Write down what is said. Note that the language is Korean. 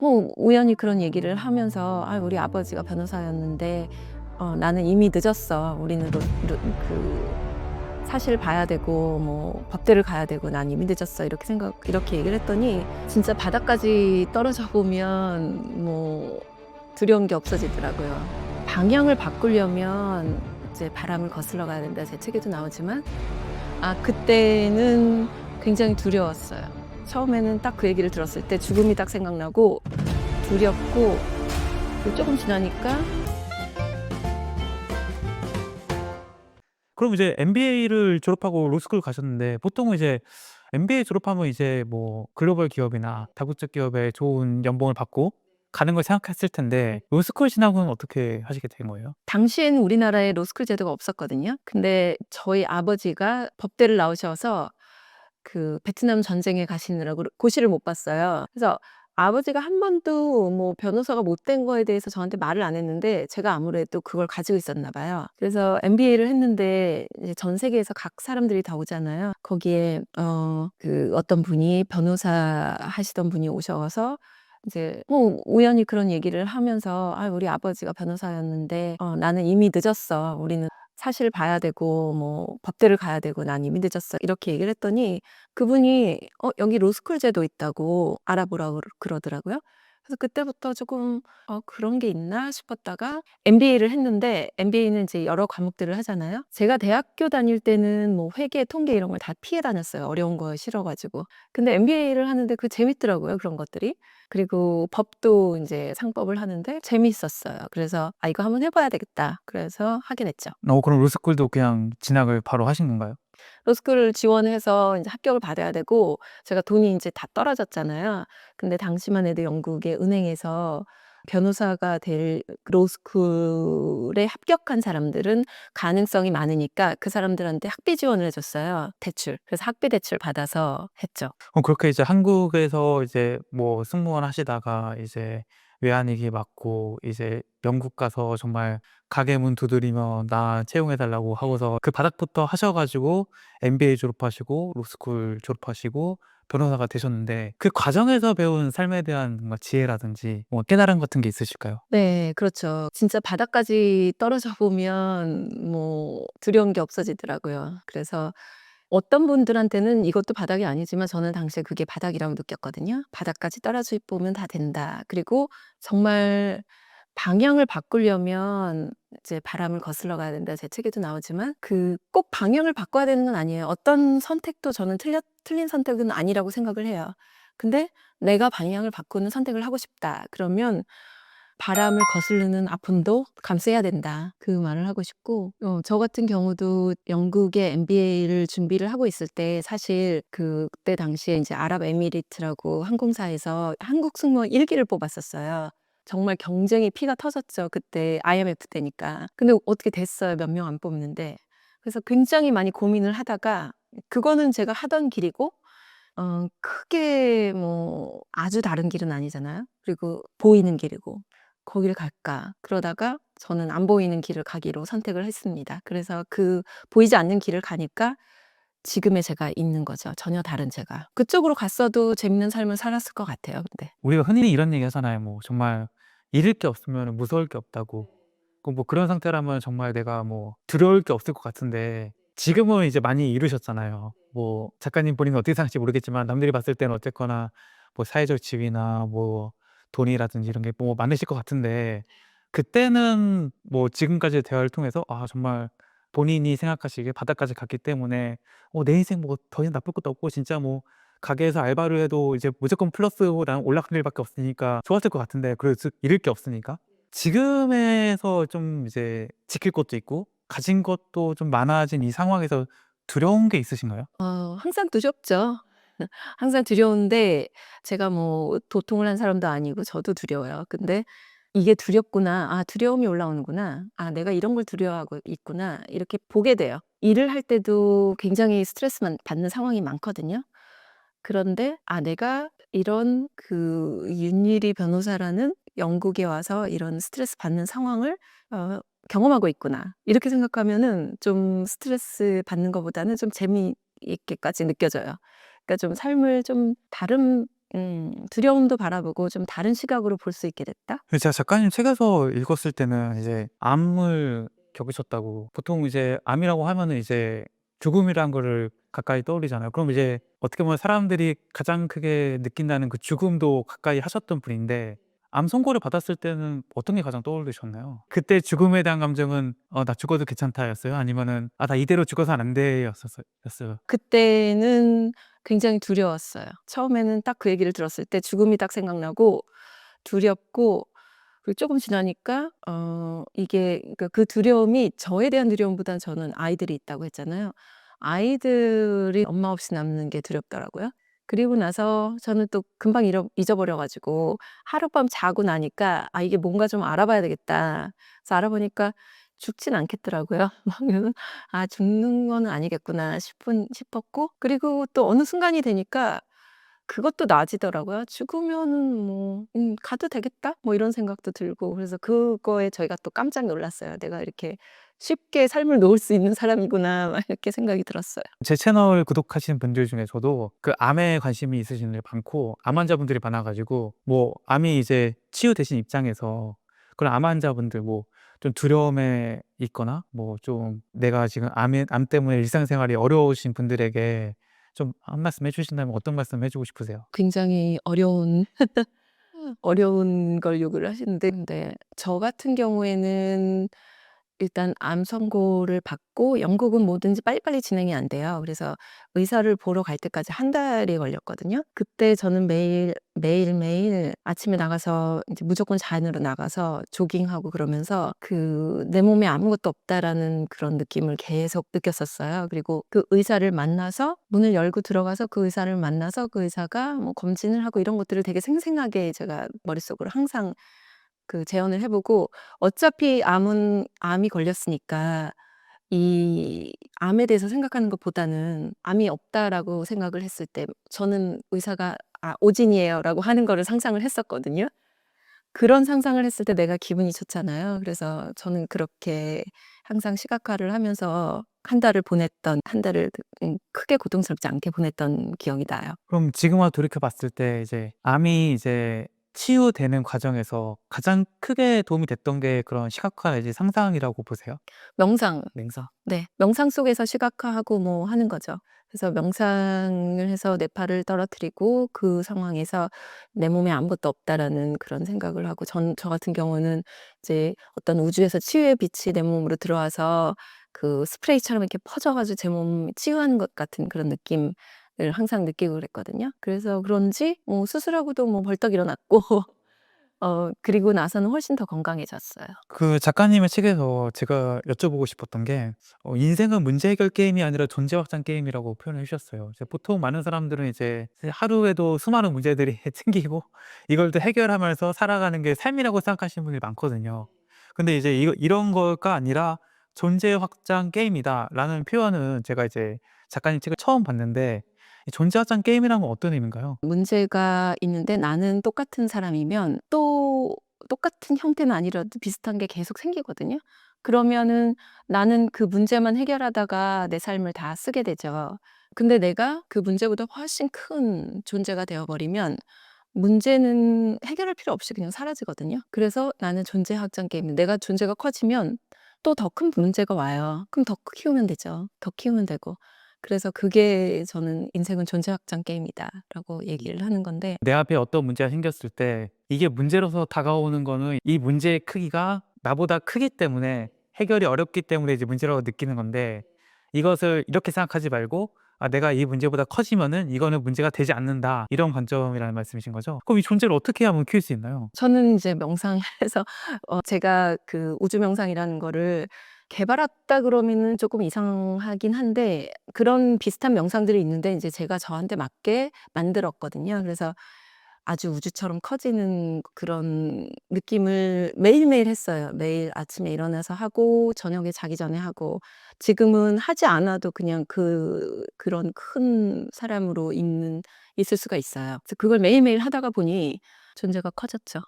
우연히 그런 얘기를 하면서 우리 아버지가 변호사였는데 나는 이미 늦었어. 우리는 사실 봐야 되고 뭐 법대를 가야 되고 난 이미 늦었어. 이렇게 얘기를 했더니 진짜 바닥까지 떨어져 보면 뭐 두려운 게 없어지더라고요. 방향을 바꾸려면 이제 바람을 거슬러 가야 된다. 제 책에도 나오지만 그때는 굉장히 두려웠어요. 처음에는 딱 그 얘기를 들었을 때 죽음이 딱 생각나고 두렵고, 조금 지나니까 그럼 이제 MBA를 졸업하고 로스쿨 가셨는데 보통은 이제 MBA 졸업하면 이제 뭐 글로벌 기업이나 다국적 기업에 좋은 연봉을 받고 가는 걸 생각했을 텐데 로스쿨 진학은 어떻게 하시게 된 거예요? 당시엔 우리나라에 로스쿨 제도가 없었거든요. 근데 저희 아버지가 법대를 나오셔서 그 베트남 전쟁에 가시느라고 고시를 못 봤어요. 그래서 아버지가 한 번도 뭐 변호사가 못 된 거에 대해서 저한테 말을 안 했는데 제가 아무래도 그걸 가지고 있었나 봐요. 그래서 MBA를 했는데 이제 전 세계에서 각 사람들이 다 오잖아요. 거기에 어떤 분이 변호사 하시던 분이 오셔서 이제 우연히 그런 얘기를 하면서 우리 아버지가 변호사였는데 나는 이미 늦었어. 우리는 사실 봐야 되고 뭐 법대를 가야 되고 난 이미 늦었어. 이렇게 얘기를 했더니 그분이 여기 로스쿨 제도 있다고 알아보라고 그러더라고요. 그래서 그때부터 조금 '그런 게 있나?' 싶었다가 MBA를 했는데, MBA는 이제 여러 과목들을 하잖아요. 제가 대학교 다닐 때는 뭐 회계, 통계 이런 걸 다 피해 다녔어요. 어려운 거 싫어 가지고. 근데 MBA를 하는데 재밌더라고요, 그런 것들이. 그리고 법도 인제 상법을 하는데 재미있었어요. 그래서 '아 이거 한번 해 봐야 되겠다.' 그래서 하게 됐죠. 그럼 로스쿨도 그냥 진학을 바로 하신 건가요? 로스쿨을 지원해서 인제 합격을 받아야 되고, 제가 돈이 인제 다 떨어졌잖아요. 근데 당시만 해도 영국의 은행에서 변호사가 될 로스쿨에 합격한 사람들은 가능성이 많으니까 그 사람들한테 학비 지원을 해 줬어요, 대출. 그래서 학비 대출 받아서 했죠. 그렇게 이제 한국에서 이제 뭐 승무원 하시다가 이제 외환위기 맞고 이제 영국 가서 정말 가게 문 두드리며 "나 채용해 달라."고 하고서 그 바닥부터 하셔 가지고 MBA 졸업하시고 로스쿨 졸업하시고 변호사가 되셨는데 그 과정에서 배운 삶에 대한 뭔가 지혜라든지 뭐 깨달음 같은 게 있으실까요? 네, 그렇죠. 진짜 바닥까지 떨어져 보면 뭐 두려운 게 없어지더라고요. 그래서 어떤 분들한테는 이것도 바닥이 아니지만 저는 당시에 그게 바닥이라고 느꼈거든요. '바닥까지 떨어져 보면 다 된다.' 그리고 정말 방향을 바꾸려면 이제 바람을 거슬러 가야 된다. 제 책에도 나오지만 꼭 방향을 바꿔야 되는 건 아니에요. 어떤 선택도 저는 틀린 선택은 아니라고 생각을 해요. 근데 '내가 방향을 바꾸는 선택을 하고 싶다.' 그러면 '바람을 거스르는 아픔도 감수해야 된다.' 그 말을 하고 싶고, 저 같은 경우도 영국에 MBA를 준비를 하고 있을 때 사실 그때 당시에 인제 아랍에미리트라고 항공사에서 한국 승무원 1 기를 뽑았었어요. 정말 경쟁이 피가 터졌죠, 그때 IMF 때니까. 근데 어떻게 됐어요, 몇 명 안 뽑는데. 그래서 굉장히 많이 고민을 하다가, 그거는 제가 하던 길이고 크게 뭐 아주 다른 길은 아니잖아요. 그리고 보이는 길이고. '거기를 갈까?' 그러다가 저는 안 보이는 길을 가기로 선택을 했습니다. 그래서 보이지 않는 길을 가니까 지금의 제가 있는 거죠. 전혀 다른 제가. 그쪽으로 갔어도 재밌는 삶을 살았을 것 같아요, 근데. 우리가 흔히 이런 얘기 하잖아요. 뭐 정말 잃을 게 없으면 무서울 게 없다고. 뭐 그런 상태라면 정말 내가 뭐 두려울 게 없을 것 같은데 지금은 이제 많이 이루셨잖아요. 뭐 작가님 본인은 어떻게 생각할지 모르겠지만 남들이 봤을 때는 어쨌거나 뭐 사회적 지위나 뭐 돈이라든지 이런 게 뭐 많으실 것 같은데 그때는 뭐 지금까지의 대화를 통해서 정말 본인이 생각하시기에 바닥까지 갔기 때문에 내 인생 뭐 더 이상 나쁠 것도 없고 진짜 뭐 가게에서 알바를 해도 이제 무조건 플러스랑 올라갈 일밖에 없으니까 좋았을 것 같은데 그래서 잃을 게 없으니까. 지금에서 좀 이제 지킬 것도 있고 가진 것도 좀 많아진 이 상황에서 두려운 게 있으신가요? 항상 두렵죠. 항상 두려운데 제가 뭐 도통을 한 사람도 아니고 저도 두려워요. 근데 '이게 두렵구나. 두려움이 올라오는구나. 내가 이런 걸 두려워하고 있구나.' 이렇게 보게 돼요. 일을 할 때도 굉장히 스트레스 받는 상황이 많거든요. 그런데 내가 이런 윤리리 변호사라는 영국에 와서 이런 스트레스 받는 상황을 어 경험하고 있구나. 이렇게 생각하면은 좀 스트레스 받는 것보다는 좀 재미있게까지 느껴져요. 그러니까 좀 삶을 좀 다른 두려움도 바라보고 좀 다른 시각으로 볼 수 있게 됐다? 근데 제가 작가님 책에서 읽었을 때는 이제 암을 겪으셨다고 보통 이제 암이라고 하면은 이제 죽음이란 거를 가까이 떠올리잖아요. 그럼 이제 어떻게 보면 사람들이 가장 크게 느낀다는 그 죽음도 가까이 하셨던 분인데 암 선고를 받았을 때는 어떤 게 가장 떠오르셨나요? 그때 죽음에 대한 감정은 '나 죽어도 괜찮다.'였어요? 아니면은 '나 이대로 죽어서는 안 돼.'였어요? 그때는 굉장히 두려웠어요. 처음에는 딱 그 얘기를 들었을 때 죽음이 딱 생각나고 두렵고, 그리고 조금 지나니까 이게, 그러니까 그 두려움이 저에 대한 두려움보다는, 저는 아이들이 있다고 했잖아요. 아이들이 엄마 없이 남는 게 두렵더라고요. 그리고 나서 저는 또 금방 잊어버려 가지고 하룻밤 자고 나니까 '아 이게 뭔가 좀 알아봐야 되겠다.' 그래서 알아보니까 죽진 않겠더라고요. 막 그래서 '아 죽는 거는 아니겠구나.' 싶었고, 그리고 또 어느 순간이 되니까 그것도 나아지더라고요. '죽으면은 뭐 가도 되겠다.' 뭐 이런 생각도 들고, 그래서 그거에 저희가 또 깜짝 놀랐어요. '내가 이렇게 쉽게 삶을 놓을 수 있는 사람이구나.' 막 이렇게 생각이 들었어요. 제 채널 구독하시는 분들 중에서도 그 암에 관심이 있으신 분들이 많고 암 환자분들이 많아 가지고 뭐 암이 이제 치유되신 입장에서 그런 암 환자분들 뭐 좀 두려움에 있거나 뭐 좀 내가 지금 암 때문에 일상생활이 어려우신 분들에게 좀 한 말씀 해 주신다면 어떤 말씀 해 주고 싶으세요? 굉장히 어려운 걸 요구를 하시는데, 근데 저 같은 경우에는 일단 암 선고를 받고 영국은 뭐든지 빨리빨리 진행이 안 돼요. 그래서 의사를 보러 갈 때까지 한 달이 걸렸거든요. 그때 저는 매일매일 아침에 나가서 이제 무조건 자연으로 나가서 조깅하고 그러면서 그 '내 몸에 아무것도 없다.'라는 그런 느낌을 계속 느꼈었어요. 그리고 그 의사를 만나서 문을 열고 들어가서 그 의사를 만나서 그 의사가 뭐 검진을 하고 이런 것들을 되게 생생하게 제가 머릿속으로 항상 그 재현을 해 보고, 어차피 암이 걸렸으니까 이 암에 대해서 생각하는 것보다는 '암이 없다.'라고 생각을 했을 때, 저는 의사가 "아 오진이에요."라고 하는 거를 상상을 했었거든요. 그런 상상을 했을 때 내가 기분이 좋잖아요. 그래서 저는 그렇게 항상 시각화를 하면서 한 달을 크게 고통스럽지 않게 보냈던 기억이 나요. 그럼 지금 와서 돌이켜 봤을 때 이제 암이 이제 치유되는 과정에서 가장 크게 도움이 됐던 게 그런 시각화 내지 상상이라고 보세요? 명상. 맹서. 네. 명상 속에서 시각화하고 뭐 하는 거죠. 그래서 명상을 해서 뇌파를 떨어뜨리고 그 상황에서 '내 몸에 아무것도 없다.'라는 그런 생각을 하고, 저 같은 경우는 이제 어떤 우주에서 치유의 빛이 내 몸으로 들어와서 그 스프레이처럼 이렇게 퍼져 가지고 제 몸 치유하는 것 같은 그런 느낌을 항상 느끼고 그랬거든요. 그래서 그런지 뭐 수술하고도 뭐 벌떡 일어났고 그리고 나서는 훨씬 더 건강해졌어요. 그 작가님의 책에서 제가 여쭤보고 싶었던 게 인생은 문제 해결 게임이 아니라 존재 확장 게임이라고 표현을 해 주셨어요. 이제 보통 많은 사람들은 이제 하루에도 수많은 문제들이 생기고 이걸 또 해결하면서 살아가는 게 삶이라고 생각하시는 분들이 많거든요. 근데 이제 이런 거가 아니라 "존재 확장 게임이다."라는 표현은 제가 이제 작가님 책을 처음 봤는데 이 존재 확장 게임이란 건 어떤 의미인가요? 문제가 있는데 나는 똑같은 사람이면 또 똑같은 형태는 아니라도 비슷한 게 계속 생기거든요. 그러면은 나는 그 문제만 해결하다가 내 삶을 다 쓰게 되죠. 근데 내가 그 문제보다 훨씬 큰 존재가 되어 버리면 문제는 해결할 필요 없이 그냥 사라지거든요. 그래서 나는 존재 확장 게임, 내가 존재가 커지면 또 더 큰 문제가 와요. 그럼 더 키우면 되죠. 더 키우면 되고. 그래서 그게 저는 "인생은 존재 확장 게임이다."라고 얘기를 하는 건데, 내 앞에 어떤 문제가 생겼을 때 이게 문제로서 다가오는 거는 이 문제의 크기가 나보다 크기 때문에 해결이 어렵기 때문에 이제 문제라고 느끼는 건데 이것을 이렇게 생각하지 말고 '아 내가 이 문제보다 커지면은 이거는 문제가 되지 않는다.' 이런 관점이라는 말씀이신 거죠? 그럼 이 존재를 어떻게 하면 키울 수 있나요? 저는 이제 명상해서 제가 그 우주 명상이라는 거를 개발했다 그러면은 쪼끔 이상하긴 한데, 그런 비슷한 명상들이 있는데 인제 제가 저한테 맞게 만들었거든요. 그래서 아주 우주처럼 커지는 그런 느낌을 매일매일 했어요. 매일 아침에 일어나서 하고 저녁에 자기 전에 하고, 지금은 하지 않아도 그냥 그런 큰 사람으로 있을 수가 있어요. 그래서 그걸 매일매일 하다가 보니 존재가 커졌죠.